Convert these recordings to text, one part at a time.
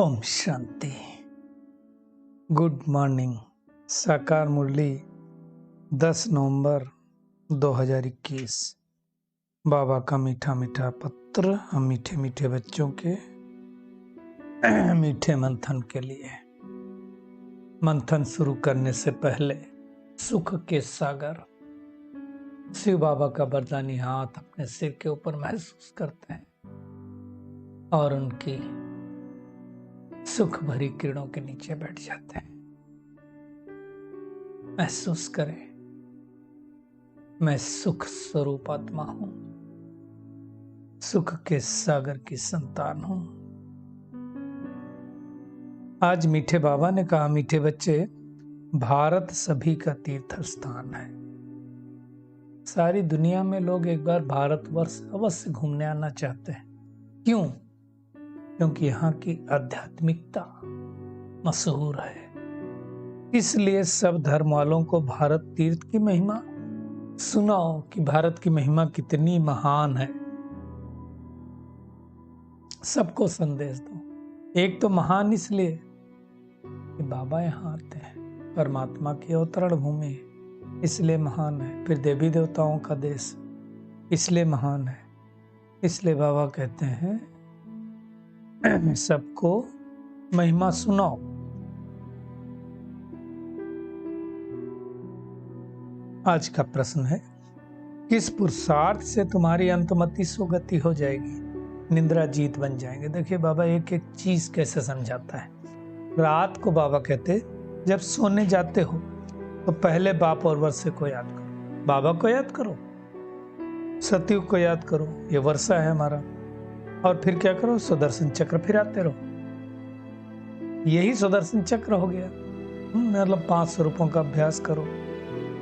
Om Shanti. Good morning. साकार मुरली 10 नवंबर 2021। बाबा का मीठा मीठा पत्र हम मीठे मीठे बच्चों के मीठे मंथन के लिए। मंथन शुरू करने से पहले सुख के सागर शिव बाबा का वरदानी हाथ अपने सिर के ऊपर महसूस करते हैं और उनकी सुख भरी किरणों के नीचे बैठ जाते हैं। महसूस करें, मैं सुख स्वरूप आत्मा हूं, सुख के सागर की संतान हूं। आज मीठे बाबा ने कहा, मीठे बच्चे, भारत सभी का तीर्थ स्थान है। सारी दुनिया में लोग एक बार भारतवर्ष अवश्य घूमने आना चाहते हैं। क्यों? क्योंकि यहाँ की आध्यात्मिकता मशहूर है। इसलिए सब धर्म वालों को भारत तीर्थ की महिमा सुनाओ कि भारत की महिमा कितनी महान है। सबको संदेश दो। एक तो महान इसलिए कि बाबा यहाँ आते हैं, परमात्मा की अवतरण भूमि इसलिए महान है। फिर देवी देवताओं का देश इसलिए महान है। इसलिए बाबा कहते हैं सबको महिमा सुनाओ। आज का प्रश्न है, किस पुरुषार्थ से तुम्हारी अंतमति सुगति हो जाएगी, निंद्रा जीत बन जाएंगे। देखिए बाबा एक एक चीज कैसे समझाता है। रात को बाबा कहते जब सोने जाते हो तो पहले बाप और वर्षे को याद करो। बाबा को याद करो, सतयुग को याद करो, ये वर्षा है हमारा। और फिर क्या करो, सुदर्शन चक्र फिराते रहो। यही सुदर्शन चक्र हो गया। मतलब 5 स्वरूपों का अभ्यास करो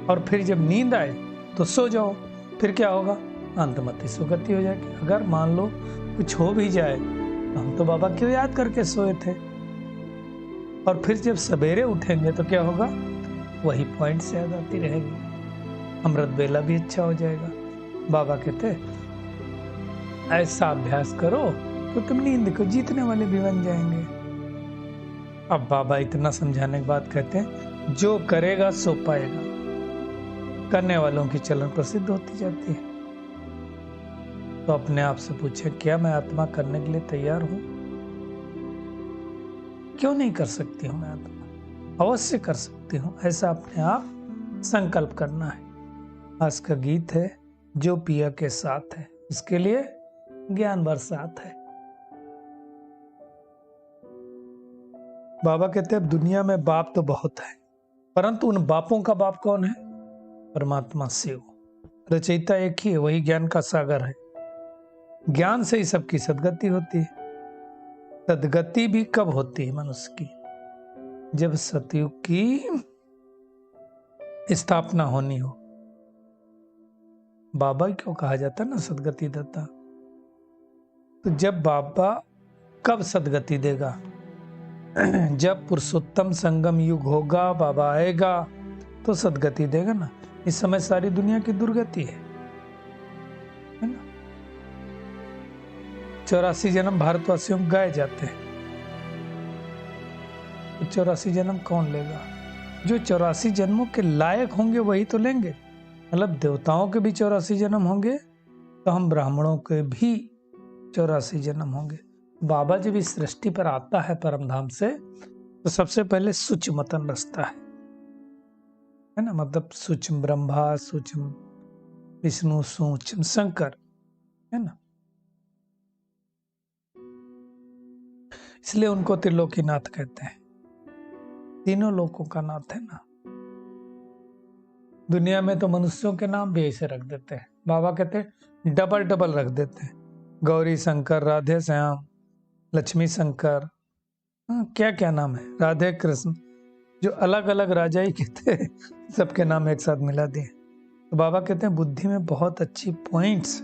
और फिर जब नींद आए तो सो जाओ। फिर क्या होगा, अंतमति सुगति हो जाएगी। अगर मान लो कुछ हो भी जाए तो हम तो बाबा क्यों याद करके सोए थे। और फिर जब सवेरे उठेंगे तो क्या होगा, वही पॉइंट से याद आती रहेगी। अमृत बेला भी अच्छा हो जाएगा। बाबा कहते ऐसा अभ्यास करो तो तुम नींद को जीतने वाले भी बन जाएंगे। अब बाबा इतना समझाने के बाद कहते हैं जो करेगा सो पाएगा। करने वालों की चलन प्रसिद्ध होती जाती है। तो अपने आप से पूछे, क्या मैं आत्मा करने के लिए तैयार हूं? क्यों नहीं कर सकती हूं मैं आत्मा? अवश्य कर सकती हूं। ऐसा अपने आप संकल्प करना है। आज का गीत है, जो पिया के साथ है, इसके लिए ज्ञान बरसात है। बाबा कहते हैं दुनिया में बाप तो बहुत है, परंतु उन बापों का बाप कौन है? परमात्मा शिव। रचयिता एक ही है, वही ज्ञान का सागर है। ज्ञान से ही सबकी सदगति होती है। सदगति भी कब होती है मनुष्य की? जब सतयुग की स्थापना होनी हो। बाबा क्यों कहा जाता है ना सदगति दाता? तो जब बाबा कब सदगति देगा? जब पुरुषोत्तम संगम युग होगा, बाबा आएगा तो सदगति देगा ना। इस समय सारी दुनिया की दुर्गति है ना। 84 जन्म भारतवासियों को गाए जाते हैं। तो 84 जन्म कौन लेगा? जो 84 जन्मों के लायक होंगे वही तो लेंगे। मतलब देवताओं के भी 84 जन्म होंगे तो हम ब्राह्मणों के भी 84 जन्म होंगे। बाबा जब इस सृष्टि पर आता है परमधाम से, तो सबसे पहले सूक्ष्मतन रचता है ना। मतलब सूक्ष्म ब्रह्मा, सूक्ष्म विष्णु, सूक्ष्म शंकर, है ना। इसलिए उनको त्रिलोकीनाथ कहते हैं। तीनों लोकों का नाथ है ना। दुनिया में तो मनुष्यों के नाम भी ऐसे रख देते हैं। बाबा कहते हैं डबल डबल रख देते हैं। गौरी शंकर, राधे श्याम, लक्ष्मी शंकर, क्या क्या नाम है, राधे कृष्ण। जो अलग अलग राजा ही कहते हैं, सबके नाम एक साथ मिला दिए। तो बाबा कहते हैं बुद्धि में बहुत अच्छी पॉइंट्स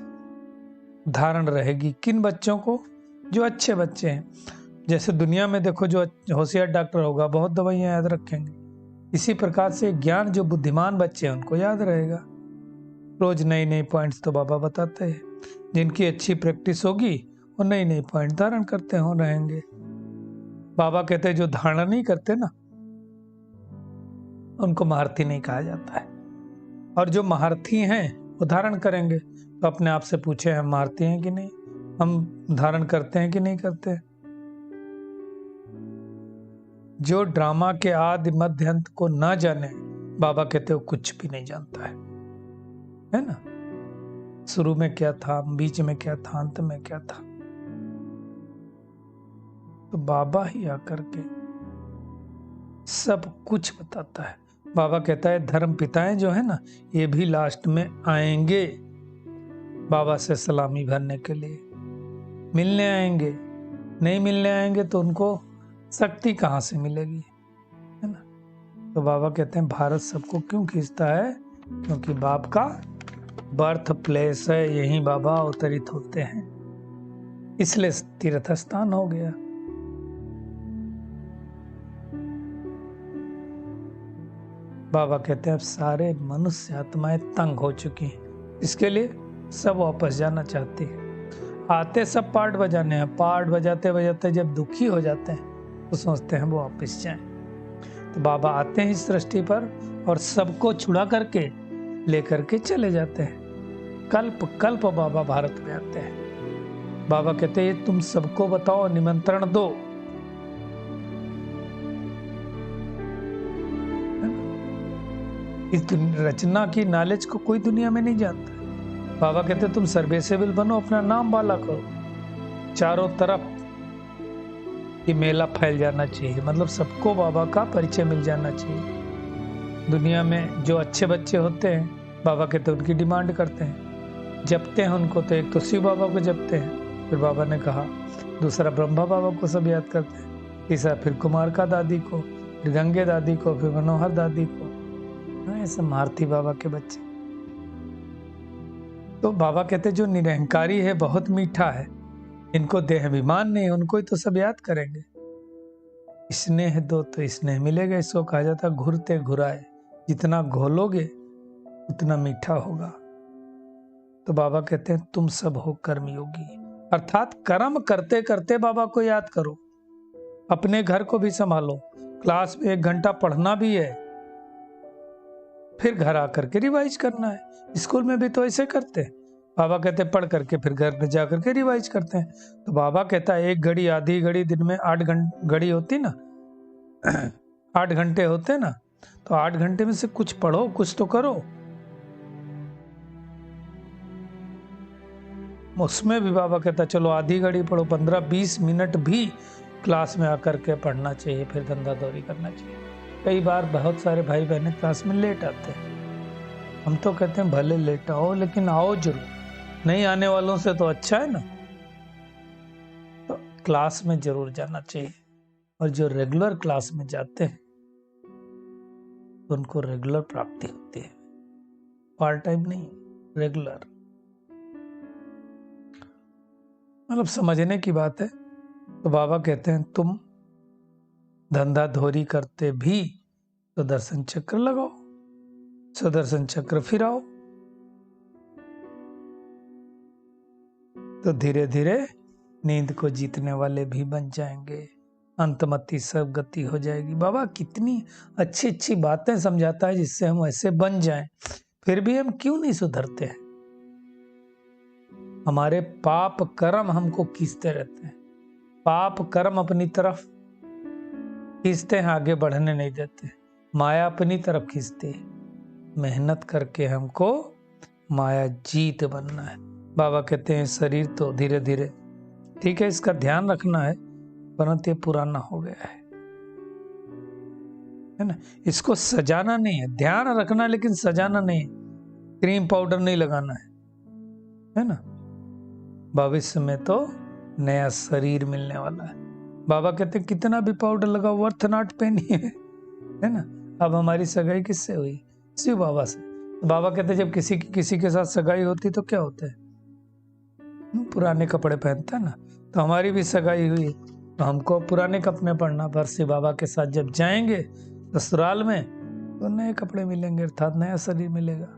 धारण रहेगी। किन बच्चों को? जो अच्छे बच्चे हैं। जैसे दुनिया में देखो, जो होशियार डॉक्टर होगा बहुत दवाइयां याद रखेंगे। इसी प्रकार से ज्ञान जो बुद्धिमान बच्चे हैं उनको याद रहेगा। रोज नई नई पॉइंट्स तो बाबा बताते हैं। जिनकी अच्छी प्रैक्टिस होगी वो नई नई पॉइंट धारण करते हो रहेंगे। बाबा कहते हैं जो धारणा नहीं करते ना, उनको महारथी नहीं कहा जाता है, और जो महारथी हैं वो धारण करेंगे। तो अपने आप से पूछे, हम महारथी हैं कि नहीं, हम धारण करते हैं कि नहीं करते। जो ड्रामा के आदि मध्य अंत को ना जाने, बाबा कहते हो कुछ भी नहीं जानता है ना। शुरू में क्या था, बीच में क्या था, अंत में क्या था। तो बाबा ही आकर के सब कुछ बताता है। बाबा कहता है धर्म पिताएं जो है ना, ये भी लास्ट में आएंगे बाबा से सलामी भरने के लिए, मिलने आएंगे। नहीं मिलने आएंगे तो उनको शक्ति कहाँ से मिलेगी, है ना। तो बाबा कहते हैं भारत सबको क्यों खींचता है, क्योंकि बाप का बर्थ प्लेस है, यहीं बाबा अवतरित होते हैं, इसलिए तीर्थ स्थान हो गया। बाबा कहते हैं अब सारे मनुष्य आत्माएं तंग हो चुकी हैं, इसके लिए सब वापस जाना चाहती है। आते सब पार्ट बजाने हैं, पार्ट बजाते बजाते जब दुखी हो जाते हैं तो सोचते हैं वो वापस जाएं। तो बाबा आते हैं इस सृष्टि पर और सबको छुड़ा करके लेकर के चले जाते हैं। कल्प कल्प बाबा भारत में आते हैं। बाबा कहते हैं तुम सबको बताओ, निमंत्रण दो। इस रचना की नॉलेज को कोई दुनिया में नहीं जानता। बाबा कहते तुम सर्वेसेबल बनो, अपना नाम बाला करो, चारों तरफ ये मेला फैल जाना चाहिए, मतलब सबको बाबा का परिचय मिल जाना चाहिए। दुनिया में जो अच्छे बच्चे होते हैं, बाबा कहते उनकी डिमांड करते हैं, जपते हैं उनको। तो एक तो शिव बाबा को जपते हैं, फिर बाबा ने कहा, दूसरा ब्रह्मा बाबा को सब याद करते हैं, तीसरा फिर कुमारका दादी को, फिर गंगे दादी को, फिर मनोहर दादी को। ऐसे महारथी बाबा के बच्चे। तो बाबा कहते जो निरहंकारी है बहुत मीठा है, इनको देह अभिमान नहीं, उनको ही तो सब याद करेंगे। स्नेह दो तो स्नेह मिलेगा, इसको कहा जाता घुरते घुराए, जितना घोलोगे उतना मीठा होगा। तो बाबा कहते हैं तुम सब हो कर्मयोगी, अर्थात कर्म करते करते बाबा को याद करो, अपने घर को भी संभालो, क्लास में 1 घंटा पढ़ना भी है, फिर घर आकर के रिवाइज करना है। स्कूल में भी तो ऐसे करते हैं, बाबा कहते पढ़ करके फिर घर में जाकर के रिवाइज करते हैं। तो बाबा कहता है 1 घड़ी आधी घड़ी दिन में 8 घड़ी होती ना 8 घंटे होते ना, तो 8 घंटे में से कुछ पढ़ो, कुछ तो करो। उसमें भी बाबा कहता चलो आधी घड़ी पढ़ो, 15-20 मिनट भी क्लास में आकर के पढ़ना चाहिए, फिर धंधा दौरी करना चाहिए। कई बार बहुत सारे भाई बहन क्लास में लेट आते हैं, हम तो कहते हैं भले लेट आओ लेकिन आओ जरूर, नहीं आने वालों से तो अच्छा है ना। तो क्लास में जरूर जाना चाहिए, और जो रेगुलर क्लास में जाते हैं तो उनको रेगुलर प्राप्ति होती है, पार्ट टाइम नहीं, रेगुलर। मतलब समझने की बात है। तो बाबा कहते हैं तुम धंधा धोरी करते भी तो दर्शन चक्र लगाओ, सुदर्शन चक्र फिराओ, तो धीरे धीरे नींद को जीतने वाले भी बन जाएंगे, अंतमति सब गति हो जाएगी। बाबा कितनी अच्छी अच्छी बातें समझाता है जिससे हम ऐसे बन जाएं, फिर भी हम क्यों नहीं सुधरते हैं। हमारे पाप कर्म हमको खींचते रहते हैं, पाप कर्म अपनी तरफ खींचते हैं, आगे बढ़ने नहीं देते, माया अपनी तरफ खींचती है। मेहनत करके हमको माया जीत बनना है। बाबा कहते हैं शरीर तो धीरे धीरे ठीक है, इसका ध्यान रखना है, परंतु ये पुराना हो गया है ना। इसको सजाना नहीं है, ध्यान रखना लेकिन सजाना नहीं है, क्रीम पाउडर नहीं लगाना है ना। भविष्य में तो नया शरीर मिलने वाला है। बाबा कहते हैं कितना भी पाउडर लगाओ वर्थ नॉट पेनी है ना। अब हमारी सगाई किससे हुई? शिव बाबा से। तो बाबा कहते हैं जब किसी के साथ सगाई होती तो क्या होता है, पुराने कपड़े पहनता है ना। तो हमारी भी सगाई हुई तो हमको पुराने कपड़े पहनना, पर शिव बाबा के साथ जब जाएंगे ससुराल में तो नए कपड़े मिलेंगे, अर्थात नया शरीर मिलेगा।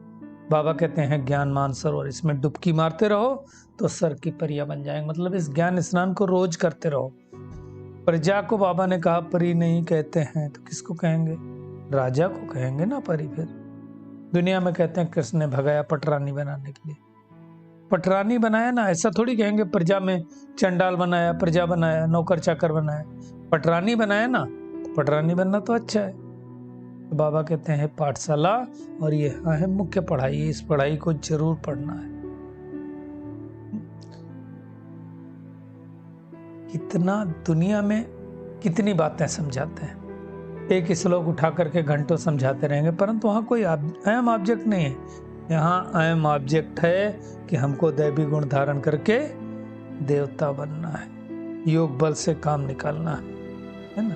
बाबा कहते हैं ज्ञान मान सरोवर, इसमें डुबकी मारते रहो तो सर की परियां बन जाएंगे, मतलब इस ज्ञान स्नान को रोज करते रहो। प्रजा को बाबा ने कहा परी नहीं कहते हैं, तो किसको कहेंगे? राजा को कहेंगे ना परी। फिर दुनिया में कहते हैं कृष्ण ने भगाया पटरानी बनाने के लिए। पटरानी बनाया ना, ऐसा थोड़ी कहेंगे प्रजा में चंडाल बनाया, प्रजा बनाया, नौकर चाकर बनाया। पटरानी बनाया ना, तो पटरानी बनना तो अच्छा है। तो बाबा कहते हैं पाठशाला और ये है मुख्य पढ़ाई, इस पढ़ाई को जरूर पढ़ना है। कितना दुनिया में कितनी बातें समझाते हैं, एक श्लोक उठा करके घंटों समझाते रहेंगे, परंतु वहां कोई अहम ऑब्जेक्ट नहीं है। यहाँ अहम ऑब्जेक्ट है कि हमको दैवी गुण धारण करके देवता बनना है, योग बल से काम निकालना है ना।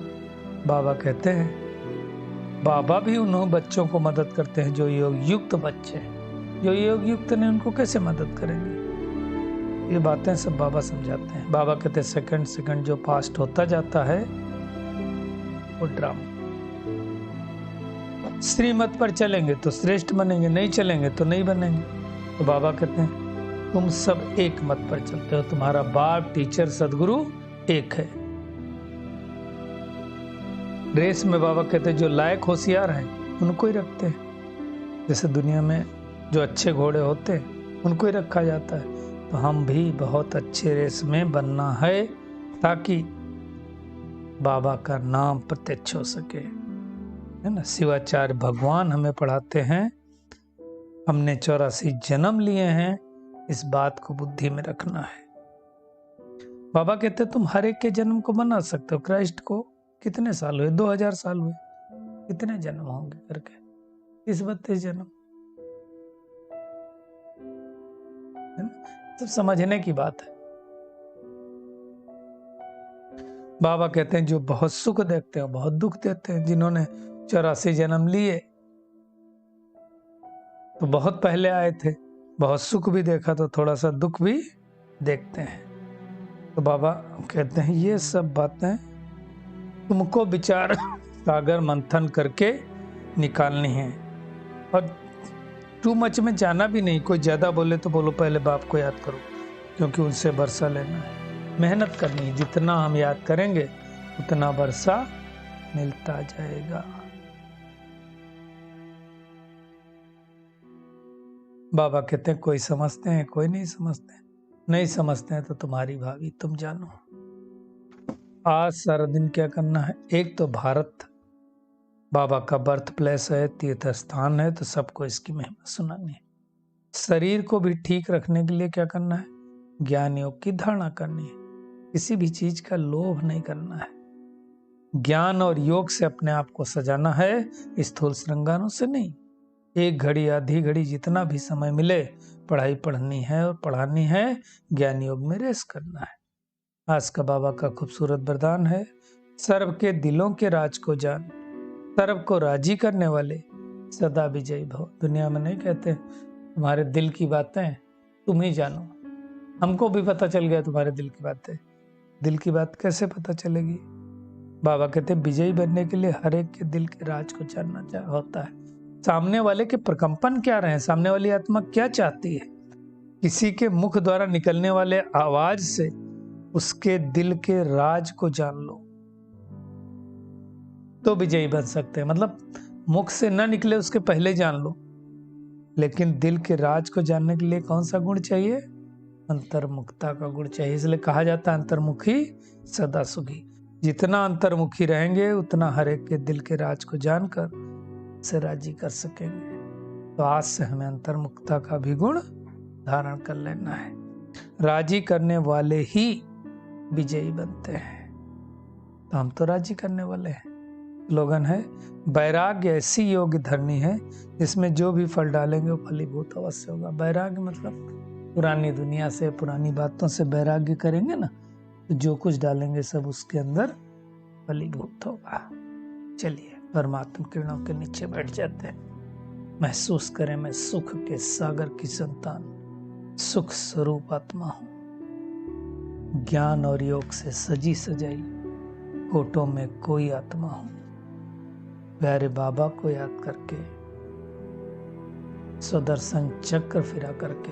बाबा कहते हैं, बाबा भी उन बच्चों को मदद करते हैं जो योग युक्त बच्चे हैं। जो योग युक्त नहीं उनको कैसे मदद करेंगे? ये बातें सब बाबा समझाते हैं। बाबा कहते हैं सेकंड सेकंड जो पास्ट होता जाता है वो ड्रामा। श्रीमत पर चलेंगे तो श्रेष्ठ बनेंगे, नहीं चलेंगे तो नहीं बनेंगे। तो बाबा कहते हैं तुम सब एक मत पर चलते हो, तुम्हारा बाप टीचर सदगुरु एक है। रेस में बाबा कहते हैं जो लायक होशियार हैं उनको ही रखते हैं। जैसे दुनिया में जो अच्छे घोड़े होते हैं उनको ही रखा जाता है। तो हम भी बहुत अच्छे रेस में बनना है ताकि बाबा का नाम प्रत्यक्ष हो सके, है ना। शिवाचार्य भगवान हमें पढ़ाते हैं, हमने 84 जन्म लिए हैं, इस बात को बुद्धि में रखना है। बाबा कहते तुम हर एक के जन्म को बना सकते हो। क्राइस्ट को कितने साल हुए? 2000 साल हुए। कितने जन्म होंगे करके? 30-32 जन्म, है ना। सब समझने की बात है। बाबा कहते हैं जो बहुत सुख देखते हैं बहुत दुख देते हैं। जिन्होंने 84 जन्म लिए तो बहुत पहले आए थे, बहुत सुख भी देखा तो थोड़ा सा दुख भी देखते हैं। तो बाबा कहते हैं ये सब बातें तुमको विचार सागर मंथन करके निकालनी है, और टू मच में जाना भी नहीं। कोई ज्यादा बोले तो बोलो पहले बाप को याद करो, क्योंकि उनसे वर्षा लेना है, मेहनत करनी है। जितना हम याद करेंगे उतना वर्षा मिलता जाएगा। बाबा कहते हैं कोई समझते हैं कोई नहीं समझते। नहीं समझते हैं तो तुम्हारी भावी, तुम जानो। आज सारा दिन क्या करना है? एक तो भारत बाबा का बर्थ प्लेस है, तीर्थ स्थान है, तो सबको इसकी महिमा सुनानी है। शरीर को भी ठीक रखने के लिए क्या करना है? ज्ञान योग की धारणा करनी है। किसी भी चीज का लोभ नहीं करना है। ज्ञान और योग से अपने आप को सजाना है, स्थूल श्रृंगारों से नहीं। एक घड़ी आधी घड़ी जितना भी समय मिले पढ़ाई पढ़नी है और पढ़ानी है। ज्ञान योग में रेस करना है। आज का बाबा का खूबसूरत वरदान है, सर्व के दिलों के राज को जान, सर्व को राजी करने वाले सदा विजयी भव। दुनिया में नहीं कहते तुम्हारे दिल की बातें तुम ही जानो। हमको भी पता चल गया तुम्हारे दिल की बातें। दिल की बात कैसे पता चलेगी? बाबा कहते विजयी बनने के लिए हर एक के दिल के राज को जानना होता है। सामने वाले के प्रकंपन क्या रहे, सामने वाली आत्मा क्या चाहती है। किसी के मुख द्वारा निकलने वाले आवाज से उसके दिल के राज को जान लो तो विजयी बन सकते हैं। मतलब मुख से ना निकले उसके पहले जान लो। लेकिन दिल के राज को जानने के लिए कौन सा गुण चाहिए? अंतर्मुखता का गुण चाहिए। इसलिए कहा जाता है अंतर्मुखी सदा सुखी। जितना अंतर्मुखी रहेंगे उतना हर एक के दिल के राज को जानकर से राजी कर सकेंगे। तो आज से हमें अंतर्मुखता का भी गुण धारण कर लेना है। राजी करने वाले ही विजयी बनते हैं। तो हम तो राजी करने वाले हैं। स्लोगन है, वैराग्य ऐसी योग्य धरनी है जिसमें जो भी फल डालेंगे वो फलीभूत अवश्य होगा। वैराग्य मतलब पुरानी दुनिया से, पुरानी बातों से वैराग्य करेंगे ना, तो जो कुछ डालेंगे सब उसके अंदर फलीभूत होगा। चलिए परमात्मा किरणों के नीचे बैठ जाते हैं। महसूस करें मैं सुख के सागर की संतान, सुख स्वरूप आत्मा हूं। ज्ञान और योग से सजी सजाई कोटों में कोई आत्मा हूं। प्यारे बाबा को याद करके सुदर्शन चक्र फिरा करके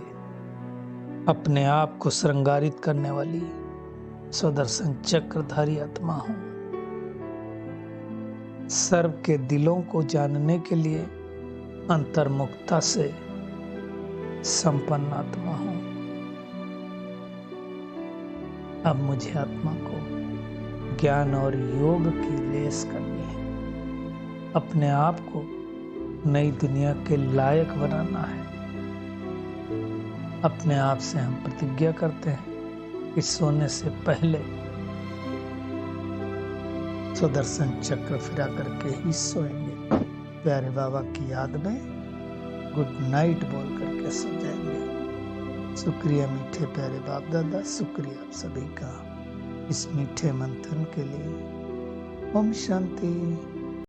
अपने आप को श्रृंगारित करने वाली सुदर्शन चक्रधारी आत्मा हूं। सर्व के दिलों को जानने के लिए अंतर्मुखता से संपन्न आत्मा हूं। अब मुझे आत्मा को ज्ञान और योग की लेस करनी है। अपने आप को नई दुनिया के लायक बनाना है। अपने आप से हम प्रतिज्ञा करते हैं कि सोने से पहले सुदर्शन चक्र फिरा करके ही सोएंगे। प्यारे बाबा की याद में गुड नाइट बोल करके सो जाएंगे। शुक्रिया मीठे प्यारे बाप दादा, शुक्रिया आप सभी का इस मीठे मंथन के लिए। ओम शांति।